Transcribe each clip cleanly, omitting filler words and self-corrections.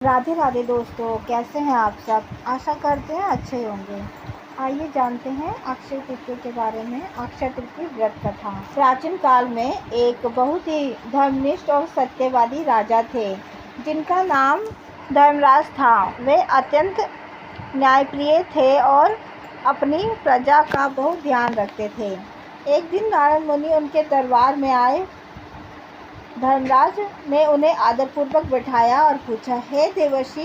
राधे राधे दोस्तों, कैसे हैं आप सब। आशा करते हैं अच्छे होंगे। आइए जानते हैं अक्षय तृतीया के बारे में। अक्षय तृतीया व्रत कथा। प्राचीन काल में एक बहुत ही धर्मनिष्ठ और सत्यवादी राजा थे जिनका नाम धर्मराज था। वे अत्यंत न्यायप्रिय थे और अपनी प्रजा का बहुत ध्यान रखते थे। एक दिन नारद मुनि उनके दरबार में आए। धर्मराज ने उन्हें आदरपूर्वक बैठाया और पूछा, हे देवर्षि,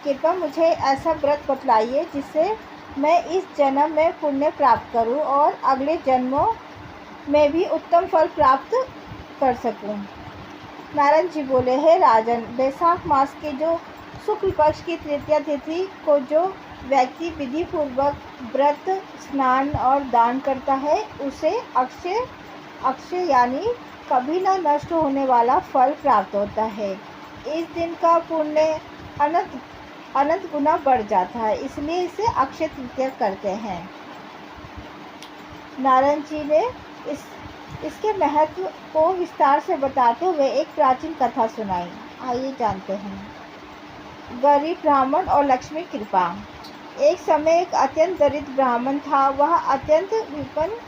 कृपया मुझे ऐसा व्रत बतलाइए जिससे मैं इस जन्म में पुण्य प्राप्त करूं और अगले जन्मों में भी उत्तम फल प्राप्त कर सकूं। नारद जी बोले, हे राजन, बैसाख मास के जो शुक्ल पक्ष की तृतीया तिथि को जो व्यक्ति विधि पूर्वक व्रत, स्नान और दान करता है उसे अक्षय यानी कभी न नष्ट होने वाला फल प्राप्त होता है। इस दिन का पुण्य अनंत गुना बढ़ जाता है, इसलिए इसे अक्षय तृतीया करते हैं। नारद जी ने इसके महत्व को विस्तार से बताते हुए एक प्राचीन कथा सुनाई। आइए जानते हैं। गरीब ब्राह्मण और लक्ष्मी कृपा। एक समय एक अत्यंत दरिद्र ब्राह्मण था। वह अत्यंत विपन्न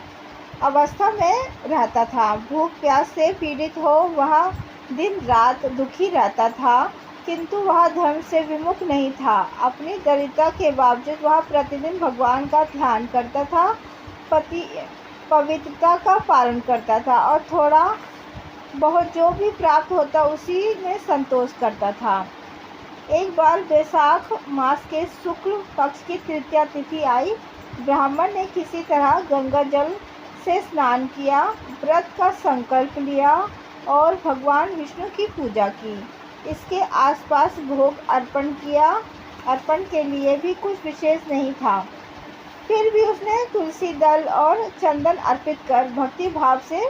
अवस्था में रहता था। भूख प्यास से पीड़ित हो वह दिन रात दुखी रहता था, किंतु वह धर्म से विमुख नहीं था। अपनी दरिद्रता के बावजूद वह प्रतिदिन भगवान का ध्यान करता था, पवित्रता का पालन करता था और थोड़ा बहुत जो भी प्राप्त होता उसी में संतोष करता था। एक बार बैसाख मास के शुक्ल पक्ष की तृतीया तिथि आई। ब्राह्मण ने किसी तरह गंगा जल से स्नान किया, व्रत का संकल्प लिया और भगवान विष्णु की पूजा की। इसके आसपास भोग अर्पण के लिए भी कुछ विशेष नहीं था। फिर भी उसने तुलसी दल और चंदन अर्पित कर भक्ति भाव से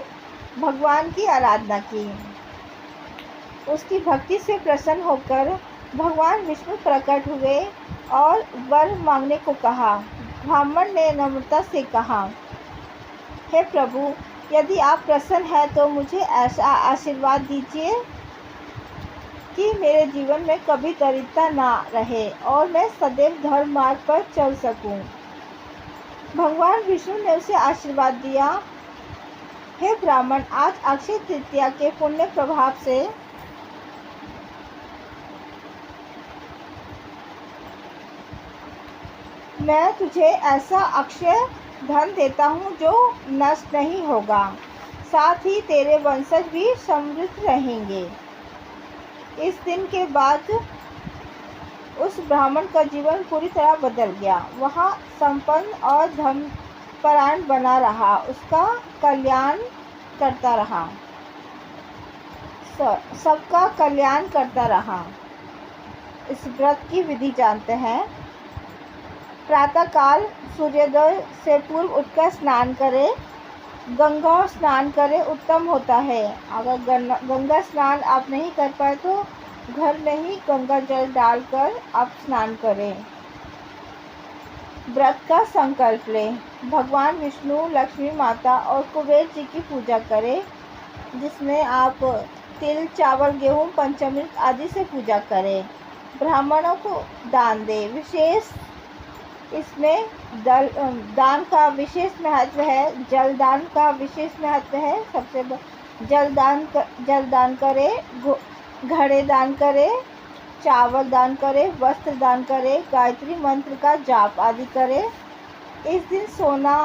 भगवान की आराधना की। उसकी भक्ति से प्रसन्न होकर भगवान विष्णु प्रकट हुए और वर मांगने को कहा। ब्राह्मण ने नम्रता से कहा, हे प्रभु, यदि आप प्रसन्न हैं तो मुझे ऐसा आशीर्वाद दीजिए कि मेरे जीवन में कभी दरिद्रता ना रहे और मैं सदैव धर्म मार्ग पर चल सकूं। भगवान विष्णु ने उसे आशीर्वाद दिया, हे ब्राह्मण, आज अक्षय तृतीया के पुण्य प्रभाव से मैं तुझे ऐसा अक्षय धन देता हूँ जो नष्ट नहीं होगा, साथ ही तेरे वंशज भी समृद्ध रहेंगे। इस दिन के बाद उस ब्राह्मण का जीवन पूरी तरह बदल गया। वह संपन्न और धर्मपरायण बना रहा, उसका कल्याण करता रहा, सबका कल्याण करता रहा। इस व्रत की विधि जानते हैं। प्रातःकाल सूर्योदय से पूर्व उठकर स्नान करें। गंगा स्नान करें, उत्तम होता है। अगर गंगा स्नान आप नहीं कर पाए तो घर में ही गंगा जल डालकर आप स्नान करें। व्रत का संकल्प लें। भगवान विष्णु, लक्ष्मी माता और कुबेर जी की पूजा करें, जिसमें आप तिल, चावल, गेहूँ, पंचामृत आदि से पूजा करें। ब्राह्मणों को दान दें। विशेष इसमें दान का विशेष महत्व है। जलदान का विशेष महत्व है। सबसे जलदान करें, घड़े दान करें, चावल दान करें, वस्त्र दान करें, गायत्री मंत्र का जाप आदि करें। इस दिन सोना,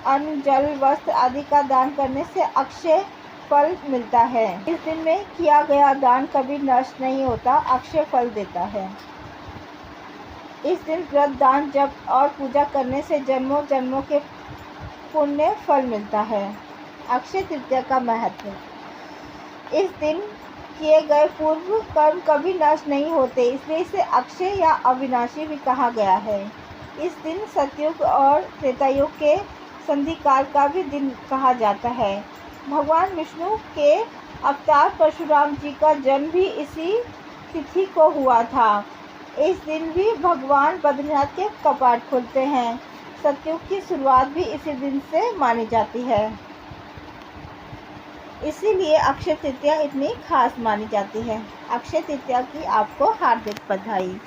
अन्न, जल, वस्त्र आदि का दान करने से अक्षय फल मिलता है। इस दिन में किया गया दान कभी नष्ट नहीं होता, अक्षय फल देता है। इस दिन व्रत, दान, जप और पूजा करने से जन्मों जन्मों के पुण्य फल मिलता है। अक्षय तृतीया का महत्व। इस दिन किए गए पूर्व कर्म कभी नष्ट नहीं होते, इसलिए इसे अक्षय या अविनाशी भी कहा गया है। इस दिन सतयुग और त्रेतायुग के संधिकाल का भी दिन कहा जाता है। भगवान विष्णु के अवतार परशुराम जी का जन्म भी इसी तिथि को हुआ था। इस दिन भी भगवान बद्रीनाथ के कपाट खुलते हैं। सतयुग की शुरुआत भी इसी दिन से मानी जाती है। इसीलिए अक्षय तृतीया इतनी खास मानी जाती है। अक्षय तृतीया की आपको हार्दिक बधाई।